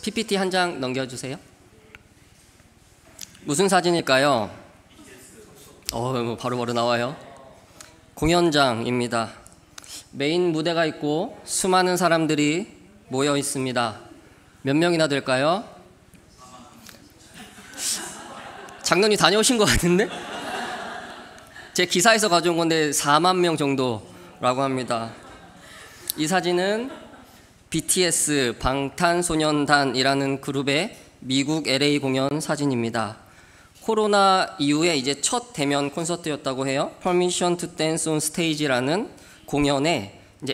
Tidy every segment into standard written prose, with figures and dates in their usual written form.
PPT 한 장 넘겨주세요. 무슨 사진일까요? 바로바로 나와요. 공연장입니다. 메인 무대가 있고 수많은 사람들이 모여 있습니다. 몇 명이나 될까요? 장로님 다녀오신 것 같은데? 제 기사에서 가져온 건데 4만 명 정도라고 합니다. 이 사진은 BTS 방탄소년단이라는 그룹의 미국 LA 공연 사진입니다. 코로나 이후에 이제 첫 대면 콘서트였다고 해요. Permission to Dance on Stage라는 공연에 이제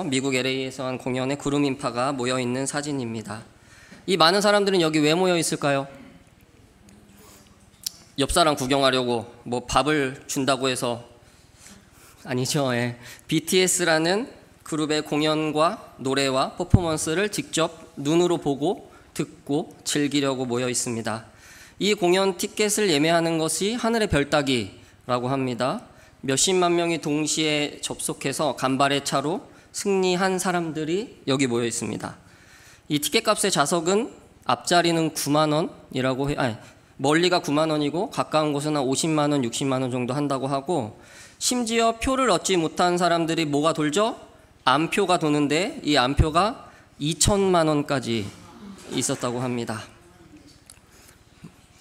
미국 LA에서 한 공연에 그룹 인파가 모여 있는 사진입니다. 이 많은 사람들은 여기 왜 모여 있을까요? 옆사람 구경하려고 뭐 밥을 준다고 해서 아니죠. BTS라는 그룹의 공연과 노래와 퍼포먼스를 직접 눈으로 보고 듣고 즐기려고 모여 있습니다. 이 공연 티켓을 예매하는 것이 하늘의 별 따기라고 합니다. 몇십만 명이 동시에 접속해서 간발의 차로 승리한 사람들이 여기 모여 있습니다. 이 티켓 값의 자석은 앞자리는 9만 원이라고 멀리가 9만 원이고 가까운 곳은 한 50만 원, 60만 원 정도 한다고 하고, 심지어 표를 얻지 못한 사람들이 뭐가 돌죠? 암표가 도는데 이 암표가 2천만 원까지 있었다고 합니다.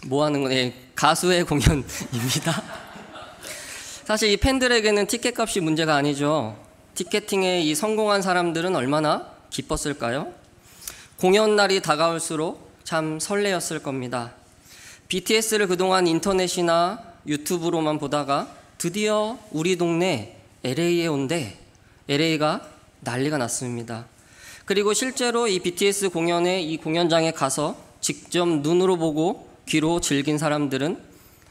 뭐 하는 거예요? 가수의 공연입니다. 사실 이 팬들에게는 티켓 값이 문제가 아니죠. 티켓팅에 이 성공한 사람들은 얼마나 기뻤을까요? 공연 날이 다가올수록 참 설레었을 겁니다. BTS를 그동안 인터넷이나 유튜브로만 보다가 드디어 우리 동네 LA에 온대. LA가 난리가 났습니다. 그리고 실제로 이 BTS 공연에 이 공연장에 가서 직접 눈으로 보고 귀로 즐긴 사람들은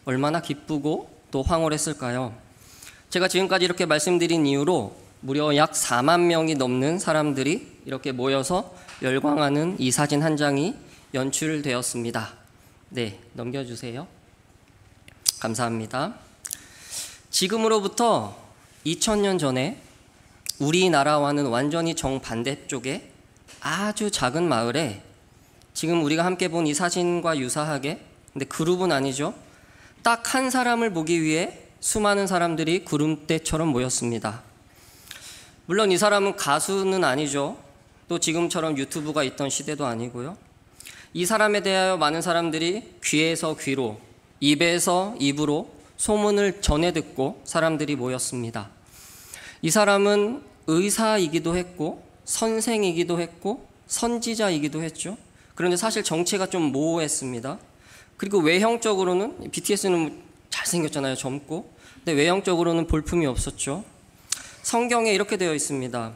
얼마나 기쁘고 또 황홀했을까요? 제가 지금까지 이렇게 말씀드린 이유로 무려 약 4만 명이 넘는 사람들이 이렇게 모여서 열광하는 이 사진 한 장이 연출되었습니다. 네, 넘겨주세요. 감사합니다. 지금으로부터 2000년 전에 우리나라와는 완전히 정반대쪽에 아주 작은 마을에 지금 우리가 함께 본 이 사진과 유사하게, 근데 그룹은 아니죠. 딱 한 사람을 보기 위해 수많은 사람들이 구름대처럼 모였습니다. 물론 이 사람은 가수는 아니죠. 또 지금처럼 유튜브가 있던 시대도 아니고요. 이 사람에 대하여 많은 사람들이 귀에서 귀로, 입에서 입으로 소문을 전해 듣고 사람들이 모였습니다. 이 사람은 의사이기도 했고 선생이기도 했고 선지자이기도 했죠. 그런데 사실 정체가 좀 모호했습니다. 그리고 외형적으로는 BTS는 잘생겼잖아요. 젊고. 근데 외형적으로는 볼품이 없었죠. 성경에 이렇게 되어 있습니다.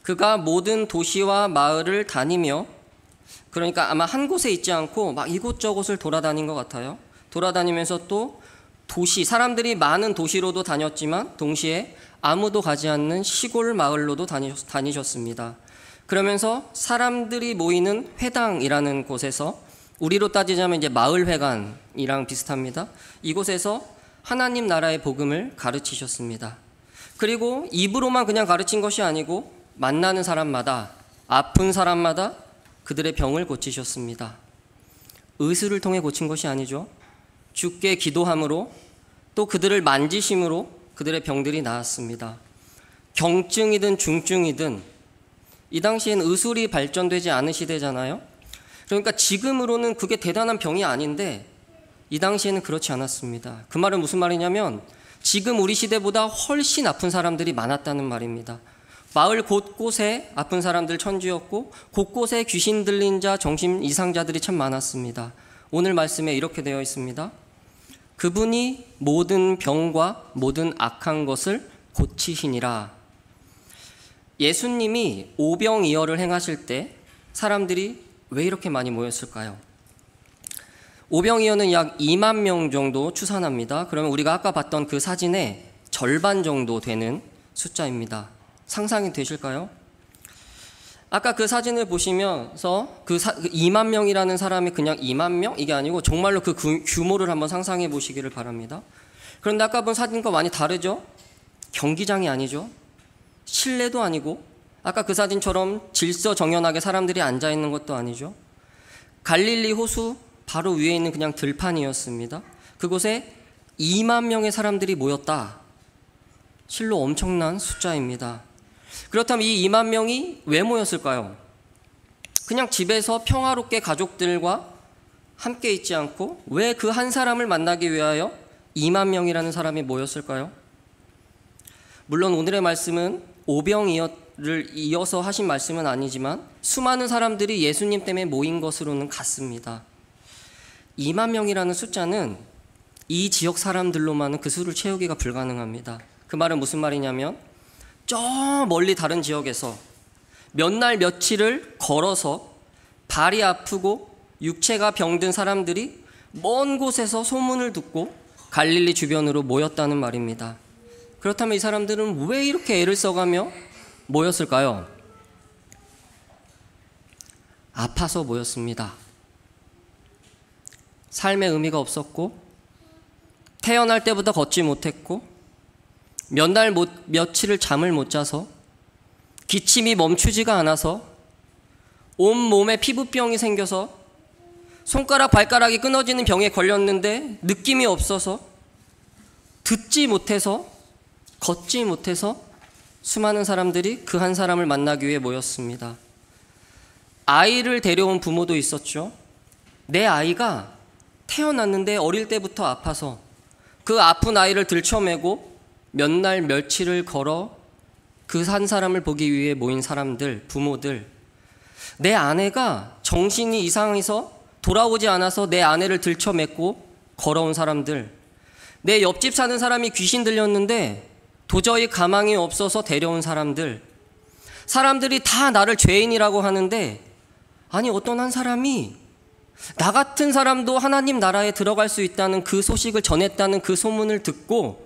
그가 모든 도시와 마을을 다니며, 그러니까 아마 한 곳에 있지 않고 막 이곳저곳을 돌아다닌 것 같아요. 돌아다니면서 또 사람들이 많은 도시로도 다녔지만 동시에 아무도 가지 않는 시골 마을로도 다니셨습니다. 그러면서 사람들이 모이는 회당이라는 곳에서, 우리로 따지자면 이제 마을회관이랑 비슷합니다. 이곳에서 하나님 나라의 복음을 가르치셨습니다. 그리고 입으로만 그냥 가르친 것이 아니고 만나는 사람마다, 아픈 사람마다 그들의 병을 고치셨습니다. 의술을 통해 고친 것이 아니죠. 주께 기도함으로 또 그들을 만지심으로 그들의 병들이 나았습니다. 경증이든 중증이든, 이 당시엔 의술이 발전되지 않은 시대잖아요. 그러니까 지금으로는 그게 대단한 병이 아닌데 이 당시에는 그렇지 않았습니다. 그 말은 무슨 말이냐면 지금 우리 시대보다 훨씬 아픈 사람들이 많았다는 말입니다. 마을 곳곳에 아픈 사람들 천지였고 곳곳에 귀신 들린 자, 정신 이상자들이 참 많았습니다. 오늘 말씀에 이렇게 되어 있습니다. 그분이 모든 병과 모든 악한 것을 고치시니라. 예수님이 오병이어를 행하실 때 사람들이 왜 이렇게 많이 모였을까요? 오병이어는 약 2만 명 정도 추산합니다. 그러면 우리가 아까 봤던 그 사진의 절반 정도 되는 숫자입니다. 상상이 되실까요? 아까 그 사진을 보시면서 그 2만 명이라는 사람이 그냥 2만 명? 이게 아니고 정말로 그 규모를 한번 상상해 보시기를 바랍니다. 그런데 아까 본 사진과 많이 다르죠? 경기장이 아니죠. 실내도 아니고 아까 그 사진처럼 질서정연하게 사람들이 앉아있는 것도 아니죠. 갈릴리 호수 바로 위에 있는 그냥 들판이었습니다. 그곳에 2만 명의 사람들이 모였다. 실로 엄청난 숫자입니다. 그렇다면 이 2만 명이 왜 모였을까요? 그냥 집에서 평화롭게 가족들과 함께 있지 않고 왜 그 한 사람을 만나기 위하여 2만 명이라는 사람이 모였을까요? 물론 오늘의 말씀은 오병이어를 이어서 하신 말씀은 아니지만 수많은 사람들이 예수님 때문에 모인 것으로는 같습니다. 2만 명이라는 숫자는 이 지역 사람들로만은 그 수를 채우기가 불가능합니다. 그 말은 무슨 말이냐면 저 멀리 다른 지역에서 몇 날 며칠을 걸어서 발이 아프고 육체가 병든 사람들이 먼 곳에서 소문을 듣고 갈릴리 주변으로 모였다는 말입니다. 그렇다면 이 사람들은 왜 이렇게 애를 써가며 모였을까요? 아파서 모였습니다. 삶의 의미가 없었고 태어날 때부터 걷지 못했고 몇 날 며칠을 잠을 못 자서 기침이 멈추지가 않아서 온몸에 피부병이 생겨서 손가락 발가락이 끊어지는 병에 걸렸는데 느낌이 없어서 듣지 못해서 걷지 못해서 수많은 사람들이 그 한 사람을 만나기 위해 모였습니다. 아이를 데려온 부모도 있었죠. 내 아이가 태어났는데 어릴 때부터 아파서 그 아픈 아이를 들쳐매고 몇 날 며칠을 걸어 그 한 사람을 보기 위해 모인 사람들, 부모들. 내 아내가 정신이 이상해서 돌아오지 않아서 내 아내를 들쳐매고 걸어온 사람들. 내 옆집 사는 사람이 귀신 들렸는데 도저히 가망이 없어서 데려온 사람들. 사람들이 다 나를 죄인이라고 하는데 아니 어떤 한 사람이 나 같은 사람도 하나님 나라에 들어갈 수 있다는 그 소식을 전했다는 그 소문을 듣고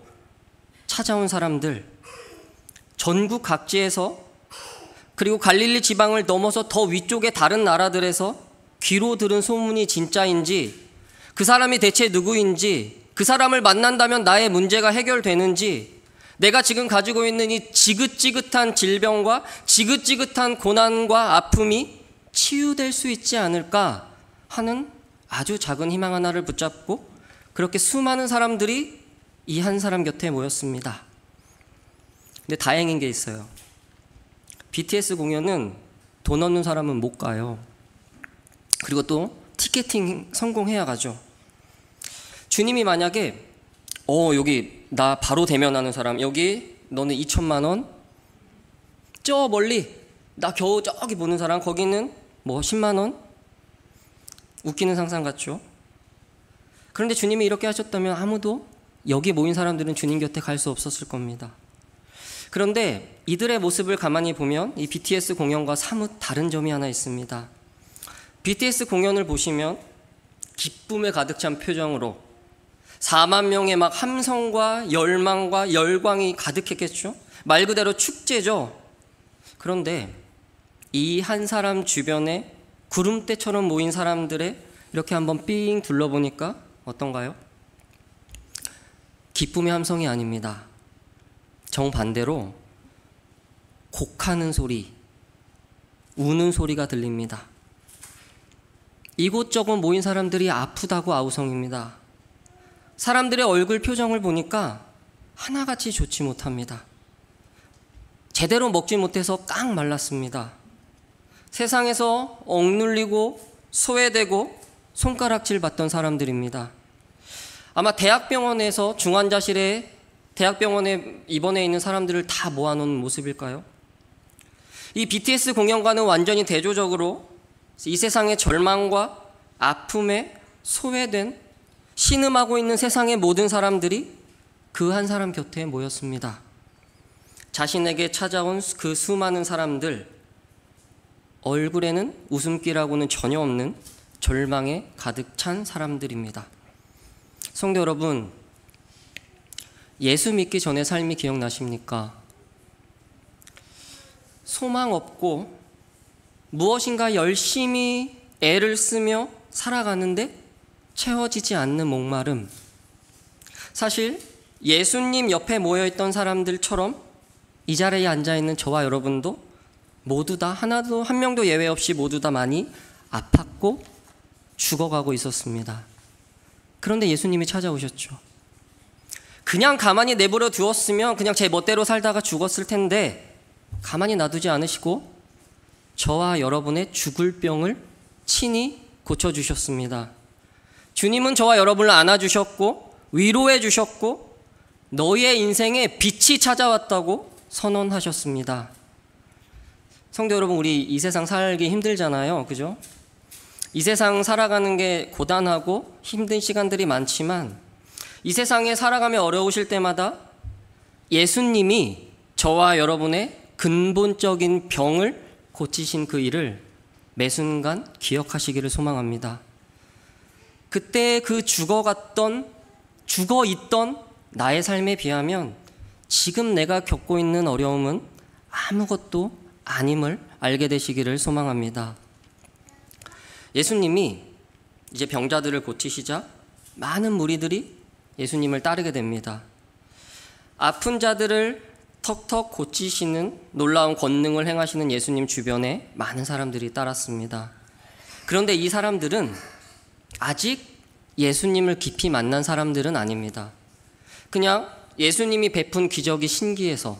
찾아온 사람들. 전국 각지에서 그리고 갈릴리 지방을 넘어서 더 위쪽의 다른 나라들에서 귀로 들은 소문이 진짜인지 그 사람이 대체 누구인지 그 사람을 만난다면 나의 문제가 해결되는지 내가 지금 가지고 있는 이 지긋지긋한 질병과 지긋지긋한 고난과 아픔이 치유될 수 있지 않을까 하는 아주 작은 희망 하나를 붙잡고 그렇게 수많은 사람들이 이 한 사람 곁에 모였습니다. 근데 다행인 게 있어요. BTS 공연은 돈 없는 사람은 못 가요. 그리고 또 티켓팅 성공해야 가죠. 주님이 만약에 여기 나 바로 대면하는 사람 여기 너는 2천만 원, 저 멀리 나 겨우 저기 보는 사람 거기는 뭐 10만 원, 웃기는 상상 같죠. 그런데 주님이 이렇게 하셨다면 아무도 여기 모인 사람들은 주님 곁에 갈 수 없었을 겁니다. 그런데 이들의 모습을 가만히 보면 이 BTS 공연과 사뭇 다른 점이 하나 있습니다. BTS 공연을 보시면 기쁨에 가득 찬 표정으로 4만 명의 막 함성과 열망과 열광이 가득했겠죠. 말 그대로 축제죠. 그런데 이 한 사람 주변에 구름대처럼 모인 사람들의 이렇게 한번 삥 둘러보니까 어떤가요? 기쁨의 함성이 아닙니다. 정반대로 곡하는 소리, 우는 소리가 들립니다. 이곳저곳 모인 사람들이 아프다고 아우성입니다. 사람들의 얼굴 표정을 보니까 하나같이 좋지 못합니다. 제대로 먹지 못해서 깡 말랐습니다. 세상에서 억눌리고 소외되고 손가락질 받던 사람들입니다. 아마 대학병원에서 중환자실에 대학병원에 입원해 있는 사람들을 다 모아놓은 모습일까요? 이 BTS 공연과는 완전히 대조적으로 이 세상의 절망과 아픔에 소외된 신음하고 있는 세상의 모든 사람들이 그 한 사람 곁에 모였습니다. 자신에게 찾아온 그 수많은 사람들, 얼굴에는 웃음기라고는 전혀 없는 절망에 가득 찬 사람들입니다. 성도 여러분, 예수 믿기 전의 삶이 기억나십니까? 소망 없고 무엇인가 열심히 애를 쓰며 살아가는데 채워지지 않는 목마름. 사실 예수님 옆에 모여있던 사람들처럼 이 자리에 앉아있는 저와 여러분도 모두 다 한 명도 예외 없이 모두 다 많이 아팠고 죽어가고 있었습니다. 그런데 예수님이 찾아오셨죠. 그냥 가만히 내버려 두었으면 그냥 제 멋대로 살다가 죽었을 텐데 가만히 놔두지 않으시고 저와 여러분의 죽을 병을 친히 고쳐주셨습니다. 주님은 저와 여러분을 안아주셨고 위로해 주셨고 너희의 인생에 빛이 찾아왔다고 선언하셨습니다. 성도 여러분, 우리 이 세상 살기 힘들잖아요. 그죠? 이 세상 살아가는 게 고단하고 힘든 시간들이 많지만 이 세상에 살아가며 어려우실 때마다 예수님이 저와 여러분의 근본적인 병을 고치신 그 일을 매 순간 기억하시기를 소망합니다. 그때 그 죽어있던 나의 삶에 비하면 지금 내가 겪고 있는 어려움은 아무것도 아님을 알게 되시기를 소망합니다. 예수님이 이제 병자들을 고치시자 많은 무리들이 예수님을 따르게 됩니다. 아픈 자들을 턱턱 고치시는 놀라운 권능을 행하시는 예수님 주변에 많은 사람들이 따랐습니다. 그런데 이 사람들은 아직 예수님을 깊이 만난 사람들은 아닙니다. 그냥 예수님이 베푼 기적이 신기해서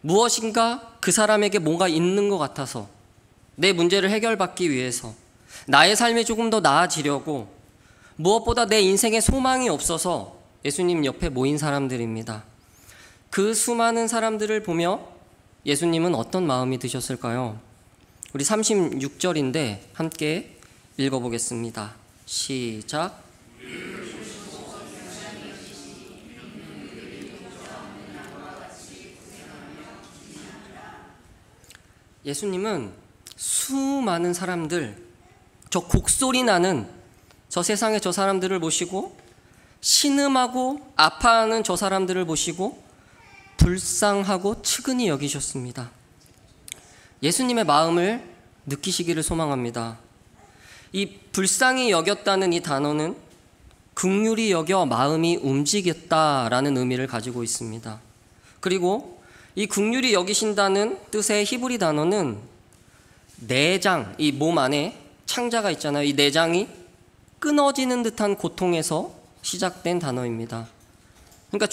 무엇인가 그 사람에게 뭔가 있는 것 같아서 내 문제를 해결받기 위해서 나의 삶이 조금 더 나아지려고 무엇보다 내 인생에 소망이 없어서 예수님 옆에 모인 사람들입니다. 그 수많은 사람들을 보며 예수님은 어떤 마음이 드셨을까요? 우리 36절인데 함께 읽어보겠습니다. 시작. 예수님은 수많은 사람들, 저 곡소리 나는 저 세상의 저 사람들을 보시고 신음하고 아파하는 저 사람들을 보시고 불쌍하고 측은히 여기셨습니다. 예수님의 마음을 느끼시기를 소망합니다. 이 불쌍히 여겼다는 이 단어는 긍휼히 여겨 마음이 움직였다라는 의미를 가지고 있습니다. 그리고 이 긍휼히 여기신다는 뜻의 히브리 단어는 내장, 이 몸 안에 창자가 있잖아요. 이 내장이 끊어지는 듯한 고통에서 시작된 단어입니다. 그러니까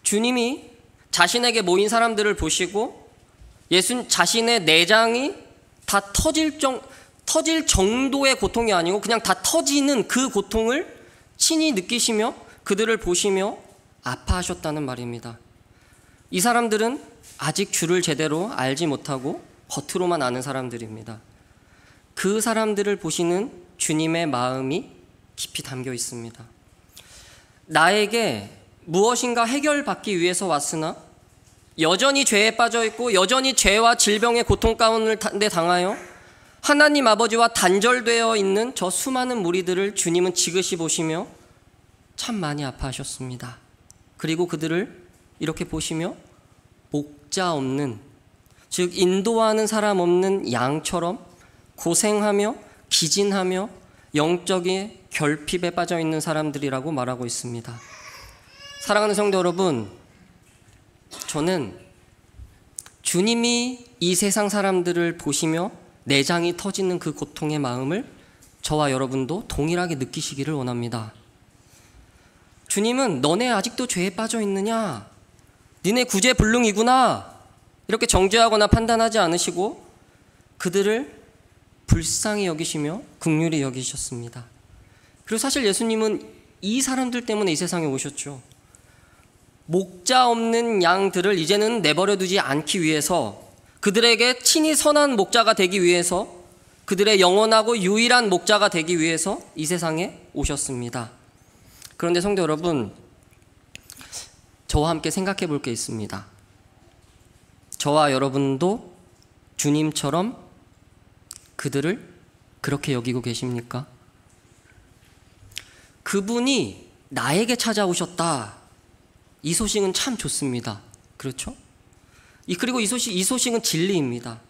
주님이 자신에게 모인 사람들을 보시고 자신의 내장이 다 터질 정도의 고통이 아니고 그냥 다 터지는 그 고통을 친히 느끼시며 그들을 보시며 아파하셨다는 말입니다. 이 사람들은 아직 주를 제대로 알지 못하고 겉으로만 아는 사람들입니다. 그 사람들을 보시는 주님의 마음이 깊이 담겨 있습니다. 나에게 무엇인가 해결받기 위해서 왔으나 여전히 죄에 빠져 있고 여전히 죄와 질병의 고통 가운데 당하여 하나님 아버지와 단절되어 있는 저 수많은 무리들을 주님은 지그시 보시며 참 많이 아파하셨습니다. 그리고 그들을 이렇게 보시며 목자 없는, 즉 인도하는 사람 없는 양처럼 고생하며 기진하며 영적인 결핍에 빠져 있는 사람들이라고 말하고 있습니다. 사랑하는 성도 여러분, 저는 주님이 이 세상 사람들을 보시며 내장이 터지는 그 고통의 마음을 저와 여러분도 동일하게 느끼시기를 원합니다. 주님은 너네 아직도 죄에 빠져 있느냐? 니네 구제불능이구나. 이렇게 정죄하거나 판단하지 않으시고 그들을 불쌍히 여기시며 긍휼히 여기셨습니다. 그리고 사실 예수님은 이 사람들 때문에 이 세상에 오셨죠. 목자 없는 양들을 이제는 내버려 두지 않기 위해서, 그들에게 친히 선한 목자가 되기 위해서, 그들의 영원하고 유일한 목자가 되기 위해서 이 세상에 오셨습니다. 그런데 성도 여러분, 저와 함께 생각해 볼 게 있습니다. 저와 여러분도 주님처럼 그들을 그렇게 여기고 계십니까? 그분이 나에게 찾아오셨다. 이 소식은 참 좋습니다. 그렇죠? 그리고 이 소식은 진리입니다.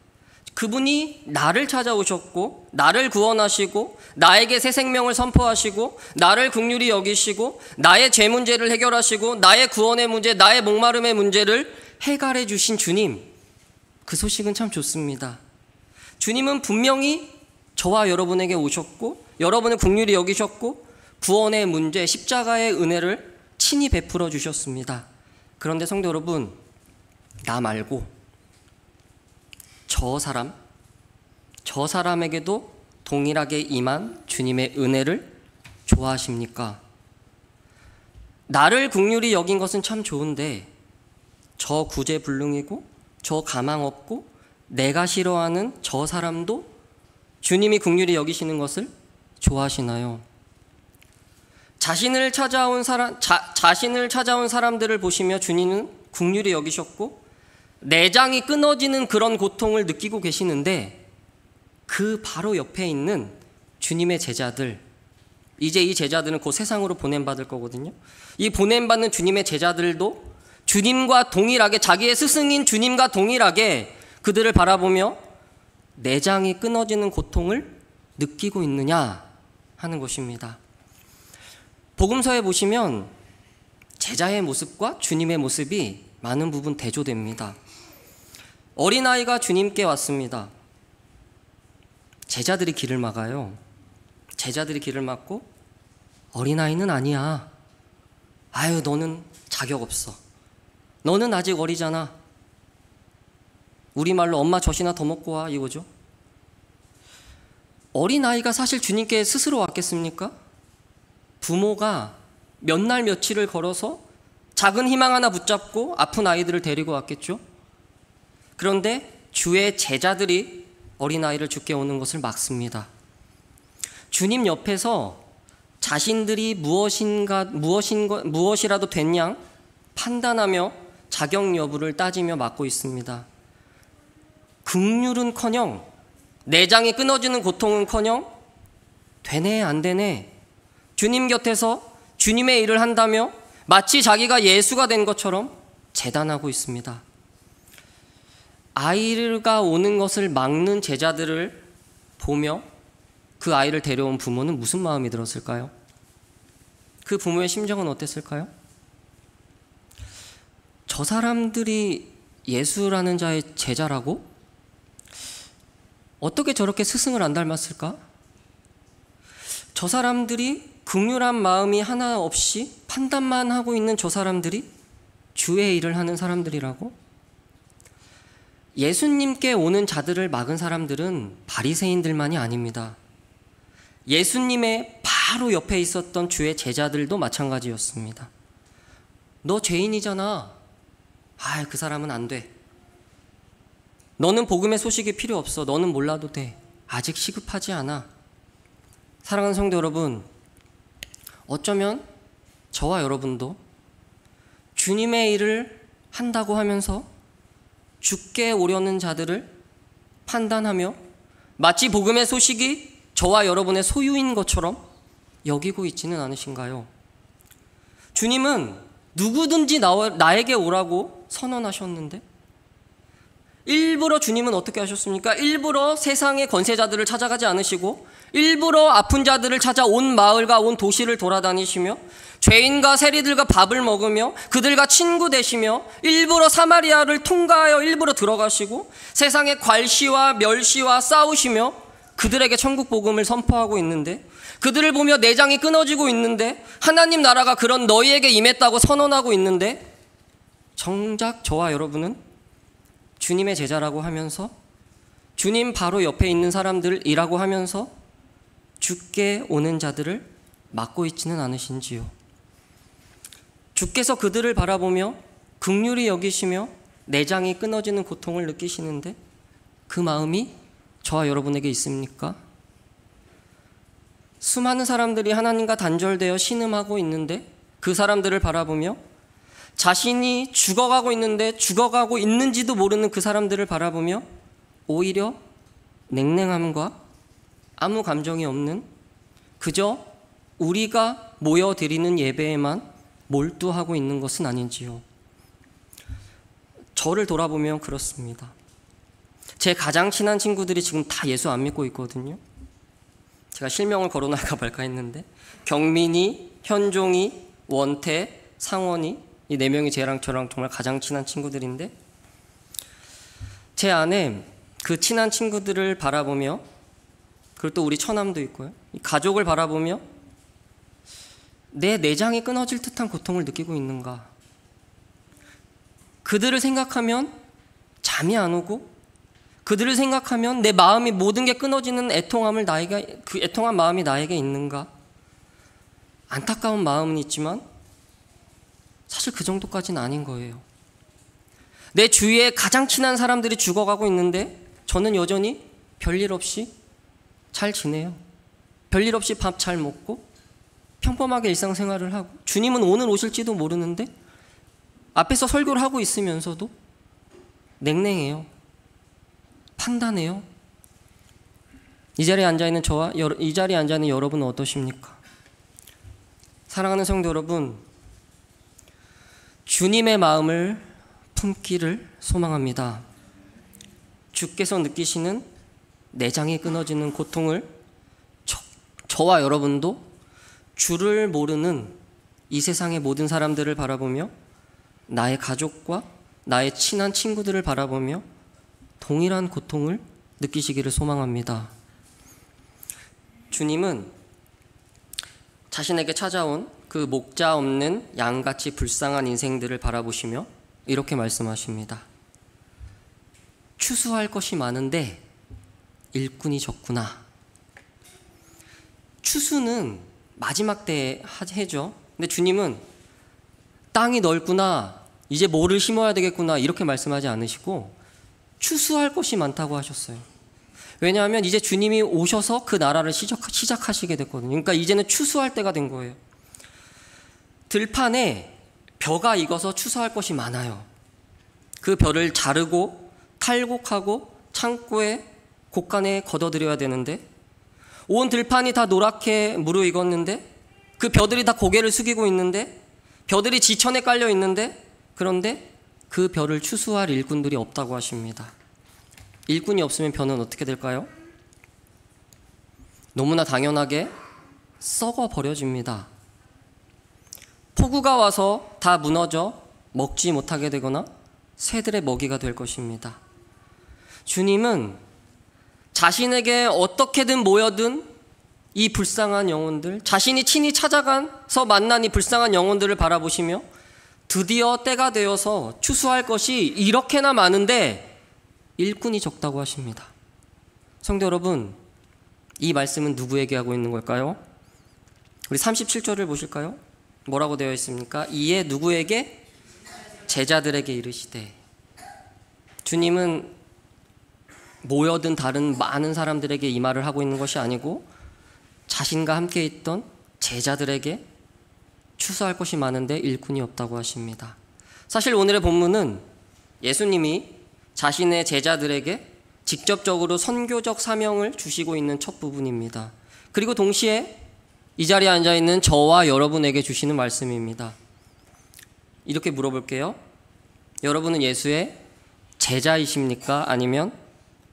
그분이 나를 찾아오셨고 나를 구원하시고 나에게 새 생명을 선포하시고 나를 긍휼히 여기시고 나의 죄 문제를 해결하시고 나의 구원의 문제, 나의 목마름의 문제를 해결해 주신 주님, 그 소식은 참 좋습니다. 주님은 분명히 저와 여러분에게 오셨고 여러분을 긍휼히 여기셨고 구원의 문제, 십자가의 은혜를 친히 베풀어 주셨습니다. 그런데 성도 여러분, 나 말고 저 사람에게도 동일하게 임한 주님의 은혜를 좋아하십니까? 나를 긍휼히 여긴 것은 참 좋은데 저 구제불능이고 저 가망 없고 내가 싫어하는 저 사람도 주님이 긍휼히 여기시는 것을 좋아하시나요? 자신을 찾아온 사람들을 보시며 주님은 긍휼히 여기셨고 내장이 끊어지는 그런 고통을 느끼고 계시는데 그 바로 옆에 있는 주님의 제자들, 이제 이 제자들은 곧 세상으로 보냄받을 거거든요. 이 보냄받는 주님의 제자들도 주님과 동일하게, 자기의 스승인 주님과 동일하게 그들을 바라보며 내장이 끊어지는 고통을 느끼고 있느냐 하는 것입니다. 복음서에 보시면 제자의 모습과 주님의 모습이 많은 부분 대조됩니다. 어린아이가 주님께 왔습니다. 제자들이 길을 막아요. 제자들이 길을 막고 어린아이는 아니야. 아유, 너는 자격 없어. 너는 아직 어리잖아. 우리말로 엄마 젖이나 더 먹고 와, 이거죠. 어린아이가 사실 주님께 스스로 왔겠습니까? 부모가 몇 날 며칠을 걸어서 작은 희망 하나 붙잡고 아픈 아이들을 데리고 왔겠죠. 그런데 주의 제자들이 어린아이를 주께 오는 것을 막습니다. 주님 옆에서 자신들이 무엇이라도 된 양 판단하며 자격 여부를 따지며 막고 있습니다. 긍휼은커녕, 내장이 끊어지는 고통은커녕 되네 안 되네, 주님 곁에서 주님의 일을 한다며 마치 자기가 예수가 된 것처럼 재단하고 있습니다. 아이가 오는 것을 막는 제자들을 보며 그 아이를 데려온 부모는 무슨 마음이 들었을까요? 그 부모의 심정은 어땠을까요? 저 사람들이 예수라는 자의 제자라고? 어떻게 저렇게 스승을 안 닮았을까? 저 사람들이 긍휼한 마음이 하나 없이 판단만 하고 있는 저 사람들이 주의 일을 하는 사람들이라고? 예수님께 오는 자들을 막은 사람들은 바리새인들만이 아닙니다. 예수님의 바로 옆에 있었던 주의 제자들도 마찬가지였습니다. 너 죄인이잖아. 그 사람은 안 돼. 너는 복음의 소식이 필요 없어. 너는 몰라도 돼. 아직 시급하지 않아. 사랑하는 성도 여러분, 어쩌면 저와 여러분도 주님의 일을 한다고 하면서 죽게 오려는 자들을 판단하며 마치 복음의 소식이 저와 여러분의 소유인 것처럼 여기고 있지는 않으신가요? 주님은 누구든지 나에게 오라고 선언하셨는데 일부러 주님은 어떻게 하셨습니까? 일부러 세상의 권세자들을 찾아가지 않으시고 일부러 아픈 자들을 찾아 온 마을과 온 도시를 돌아다니시며 죄인과 세리들과 밥을 먹으며 그들과 친구 되시며 일부러 사마리아를 통과하여 일부러 들어가시고 세상의 괄시와 멸시와 싸우시며 그들에게 천국 복음을 선포하고 있는데, 그들을 보며 내장이 끊어지고 있는데, 하나님 나라가 그런 너희에게 임했다고 선언하고 있는데, 정작 저와 여러분은 주님의 제자라고 하면서 주님 바로 옆에 있는 사람들이라고 하면서 주께 오는 자들을 막고 있지는 않으신지요? 주께서 그들을 바라보며 긍휼히 여기시며 내장이 끊어지는 고통을 느끼시는데 그 마음이 저와 여러분에게 있습니까? 수많은 사람들이 하나님과 단절되어 신음하고 있는데 그 사람들을 바라보며 자신이 죽어가고 있는데 죽어가고 있는지도 모르는 그 사람들을 바라보며 오히려 냉랭함과 아무 감정이 없는, 그저 우리가 모여드리는 예배에만 몰두하고 있는 것은 아닌지요? 저를 돌아보면 그렇습니다. 제 가장 친한 친구들이 지금 다 예수 안 믿고 있거든요. 제가 실명을 거론할까 말까 했는데 경민이, 현종이, 원태, 상원이, 이 4명이 저랑 정말 가장 친한 친구들인데 제 안에 그 친한 친구들을 바라보며 그리고 또 우리 처남도 있고요. 이 가족을 바라보며 내 내장이 끊어질 듯한 고통을 느끼고 있는가? 그들을 생각하면 잠이 안 오고, 그들을 생각하면 내 마음이 모든 게 끊어지는 그 애통한 마음이 나에게 있는가? 안타까운 마음은 있지만 사실 그 정도까지는 아닌 거예요. 내 주위에 가장 친한 사람들이 죽어가고 있는데 저는 여전히 별일 없이 잘 지내요. 별일 없이 밥 잘 먹고 평범하게 일상생활을 하고, 주님은 오늘 오실지도 모르는데 앞에서 설교를 하고 있으면서도 냉랭해요. 판단해요. 이 자리에 앉아있는 저와 이 자리에 앉아있는 여러분은 어떠십니까? 사랑하는 성도 여러분, 주님의 마음을 품기를 소망합니다. 주께서 느끼시는 내장이 끊어지는 고통을 저와 여러분도 주를 모르는 이 세상의 모든 사람들을 바라보며, 나의 가족과 나의 친한 친구들을 바라보며 동일한 고통을 느끼시기를 소망합니다. 주님은 자신에게 찾아온 그 목자 없는 양같이 불쌍한 인생들을 바라보시며 이렇게 말씀하십니다. 추수할 것이 많은데 일꾼이 적구나. 추수는 마지막 때에 해죠. 근데 주님은 땅이 넓구나, 이제 뭐를 심어야 되겠구나, 이렇게 말씀하지 않으시고 추수할 것이 많다고 하셨어요. 왜냐하면 이제 주님이 오셔서 그 나라를 시작하시게 됐거든요. 그러니까 이제는 추수할 때가 된 거예요. 들판에 벼가 익어서 추수할 것이 많아요. 그 벼를 자르고 탈곡하고 창고에 곳간에 걷어들여야 되는데, 온 들판이 다 노랗게 무르익었는데, 그 벼들이 다 고개를 숙이고 있는데, 벼들이 지천에 깔려 있는데, 그런데 그 벼를 추수할 일꾼들이 없다고 하십니다. 일꾼이 없으면 벼는 어떻게 될까요? 너무나 당연하게 썩어 버려집니다. 폭우가 와서 다 무너져 먹지 못하게 되거나 새들의 먹이가 될 것입니다. 주님은 자신에게 어떻게든 모여든 이 불쌍한 영혼들, 자신이 친히 찾아가서 만난 이 불쌍한 영혼들을 바라보시며 드디어 때가 되어서 추수할 것이 이렇게나 많은데 일꾼이 적다고 하십니다. 성도 여러분, 이 말씀은 누구에게 하고 있는 걸까요? 우리 37절을 보실까요? 뭐라고 되어 있습니까? 이에 누구에게? 제자들에게 이르시되. 주님은 모여든 다른 많은 사람들에게 이 말을 하고 있는 것이 아니고 자신과 함께 있던 제자들에게 추수할 것이 많은데 일꾼이 없다고 하십니다. 사실 오늘의 본문은 예수님이 자신의 제자들에게 직접적으로 선교적 사명을 주시고 있는 첫 부분입니다. 그리고 동시에 이 자리에 앉아있는 저와 여러분에게 주시는 말씀입니다. 이렇게 물어볼게요. 여러분은 예수의 제자이십니까? 아니면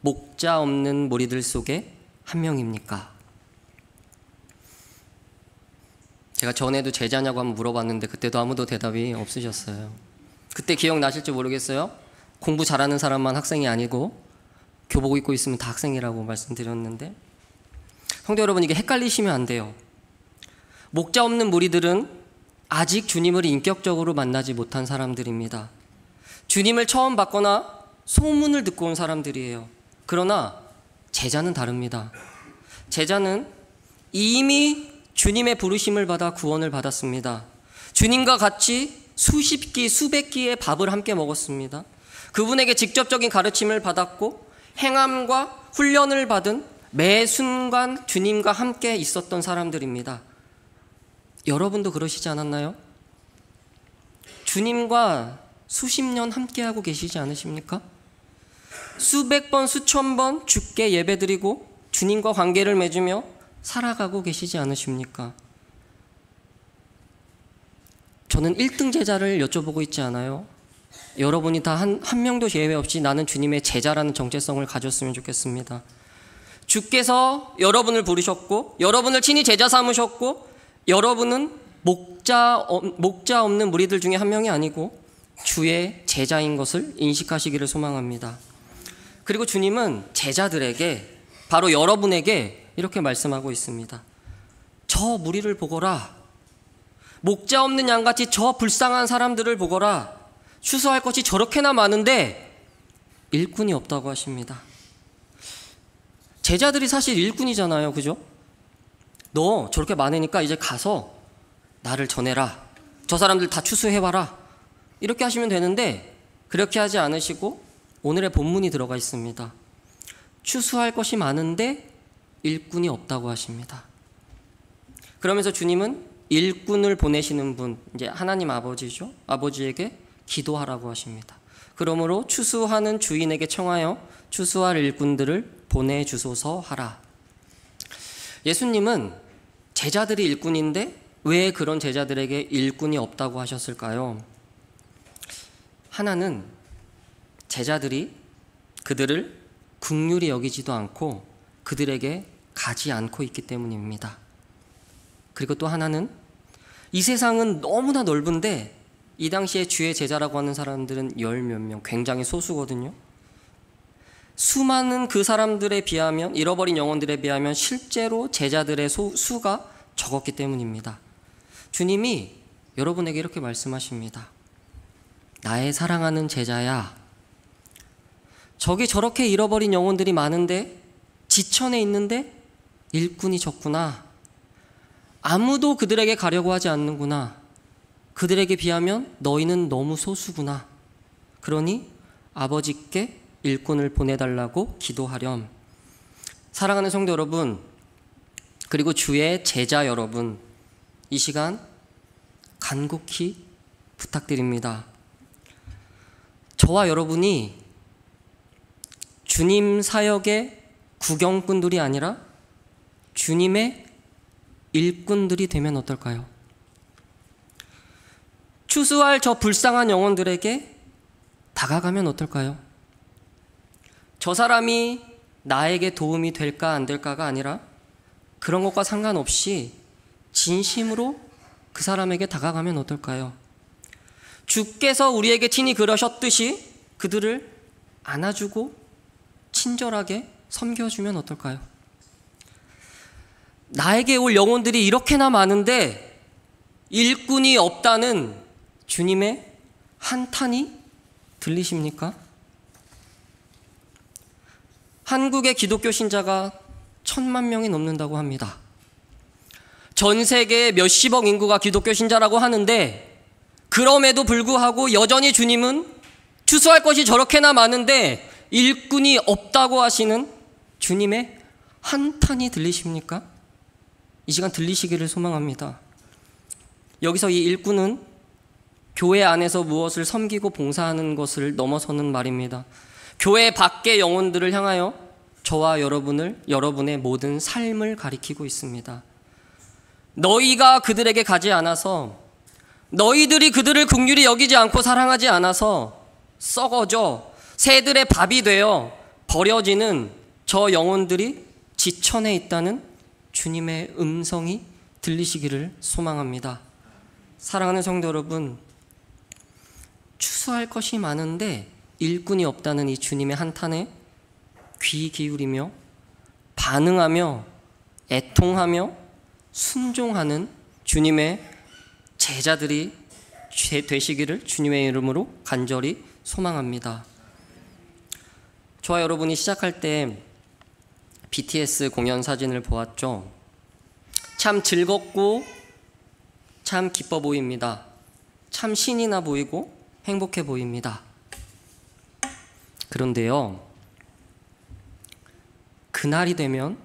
목자 없는 무리들 속에 한 명입니까? 제가 전에도 제자냐고 한번 물어봤는데 그때도 아무도 대답이 없으셨어요. 그때 기억나실지 모르겠어요. 공부 잘하는 사람만 학생이 아니고 교복 입고 있으면 다 학생이라고 말씀드렸는데, 성도 여러분, 이게 헷갈리시면 안 돼요. 목자 없는 무리들은 아직 주님을 인격적으로 만나지 못한 사람들입니다. 주님을 처음 봤거나 소문을 듣고 온 사람들이에요. 그러나 제자는 다릅니다. 제자는 이미 주님의 부르심을 받아 구원을 받았습니다. 주님과 같이 수십 끼, 수백 끼의 밥을 함께 먹었습니다. 그분에게 직접적인 가르침을 받았고 행함과 훈련을 받은 매 순간 주님과 함께 있었던 사람들입니다. 여러분도 그러시지 않았나요? 주님과 수십 년 함께하고 계시지 않으십니까? 수백 번, 수천 번 주께 예배드리고 주님과 관계를 맺으며 살아가고 계시지 않으십니까? 저는 1등 제자를 여쭤보고 있지 않아요. 여러분이 다 한 명도 예외 없이 나는 주님의 제자라는 정체성을 가졌으면 좋겠습니다. 주께서 여러분을 부르셨고 여러분을 친히 제자 삼으셨고 여러분은 목자 없는 무리들 중에 한 명이 아니고 주의 제자인 것을 인식하시기를 소망합니다. 그리고 주님은 제자들에게, 바로 여러분에게 이렇게 말씀하고 있습니다. 저 무리를 보거라. 목자 없는 양같이 저 불쌍한 사람들을 보거라. 추수할 것이 저렇게나 많은데 일꾼이 없다고 하십니다. 제자들이 사실 일꾼이잖아요. 그죠? 너 저렇게 많으니까 이제 가서 나를 전해라. 저 사람들 다 추수해와라. 이렇게 하시면 되는데 그렇게 하지 않으시고 오늘의 본문이 들어가 있습니다. 추수할 것이 많은데 일꾼이 없다고 하십니다. 그러면서 주님은 일꾼을 보내시는 분, 이제 하나님 아버지죠. 아버지에게 기도하라고 하십니다. 그러므로 추수하는 주인에게 청하여 추수할 일꾼들을 보내주소서 하라. 예수님은 제자들이 일꾼인데 왜 그런 제자들에게 일꾼이 없다고 하셨을까요? 하나는 제자들이 그들을 긍휼히 여기지도 않고 그들에게 가지 않고 있기 때문입니다. 그리고 또 하나는 이 세상은 너무나 넓은데 이 당시에 주의 제자라고 하는 사람들은 열 몇 명, 굉장히 소수거든요. 수많은 그 사람들에 비하면, 잃어버린 영혼들에 비하면 실제로 제자들의 수가 적었기 때문입니다. 주님이 여러분에게 이렇게 말씀하십니다. 나의 사랑하는 제자야, 저기 저렇게 잃어버린 영혼들이 많은데 지천에 있는데 일꾼이 적구나. 아무도 그들에게 가려고 하지 않는구나. 그들에게 비하면 너희는 너무 소수구나. 그러니 아버지께 일꾼을 보내달라고 기도하렴. 사랑하는 성도 여러분, 그리고 주의 제자 여러분, 이 시간 간곡히 부탁드립니다. 저와 여러분이 주님 사역의 구경꾼들이 아니라 주님의 일꾼들이 되면 어떨까요? 추수할 저 불쌍한 영혼들에게 다가가면 어떨까요? 저 사람이 나에게 도움이 될까 안 될까가 아니라 그런 것과 상관없이 진심으로 그 사람에게 다가가면 어떨까요? 주께서 우리에게 친히 그러셨듯이 그들을 안아주고 친절하게 섬겨주면 어떨까요? 나에게 올 영혼들이 이렇게나 많은데 일꾼이 없다는 주님의 한탄이 들리십니까? 한국의 기독교 신자가 1,000만 명이 넘는다고 합니다. 전 세계의 몇십억 인구가 기독교 신자라고 하는데 그럼에도 불구하고 여전히 주님은 추수할 것이 저렇게나 많은데 일꾼이 없다고 하시는 주님의 한탄이 들리십니까? 이 시간 들리시기를 소망합니다. 여기서 이 일꾼은 교회 안에서 무엇을 섬기고 봉사하는 것을 넘어서는 말입니다. 교회 밖의 영혼들을 향하여 저와 여러분의 모든 삶을 가리키고 있습니다. 너희가 그들에게 가지 않아서, 너희들이 그들을 긍휼히 여기지 않고 사랑하지 않아서 썩어져 새들의 밥이 되어 버려지는 저 영혼들이 지천에 있다는 주님의 음성이 들리시기를 소망합니다. 사랑하는 성도 여러분, 추수할 것이 많은데 일꾼이 없다는 이 주님의 한탄에 귀 기울이며 반응하며 애통하며 순종하는 주님의 제자들이 되시기를 주님의 이름으로 간절히 소망합니다. 저와 여러분이 시작할 때 BTS 공연 사진을 보았죠. 참 즐겁고 참 기뻐 보입니다. 참 신이 나 보이고 행복해 보입니다. 그런데요, 그날이 되면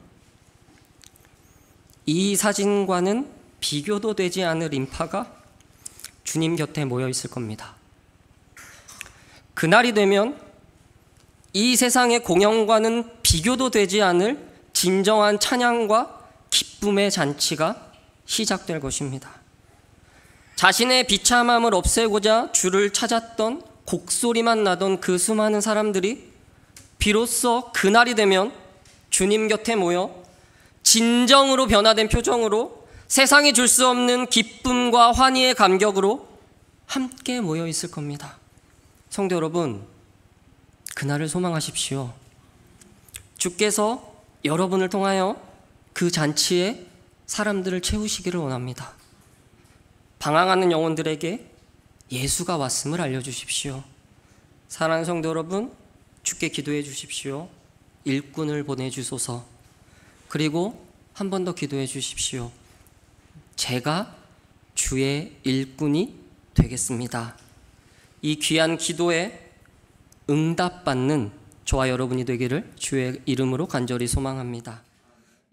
이 사진과는 비교도 되지 않을 인파가 주님 곁에 모여 있을 겁니다. 그날이 되면 이 세상의 공연과는 비교도 되지 않을 진정한 찬양과 기쁨의 잔치가 시작될 것입니다. 자신의 비참함을 없애고자 주를 찾았던 곡소리만 나던 그 수많은 사람들이 비로소 그날이 되면 주님 곁에 모여 진정으로 변화된 표정으로 세상이 줄 수 없는 기쁨과 환희의 감격으로 함께 모여 있을 겁니다. 성도 여러분, 그날을 소망하십시오. 주께서 여러분을 통하여 그 잔치에 사람들을 채우시기를 원합니다. 방황하는 영혼들에게 예수가 왔음을 알려주십시오. 사랑하는 성도 여러분, 주께 기도해 주십시오. 일꾼을 보내주소서. 그리고 한 번 더 기도해 주십시오. 제가 주의 일꾼이 되겠습니다. 이 귀한 기도에 응답받는 저와 여러분이 되기를 주의 이름으로 간절히 소망합니다.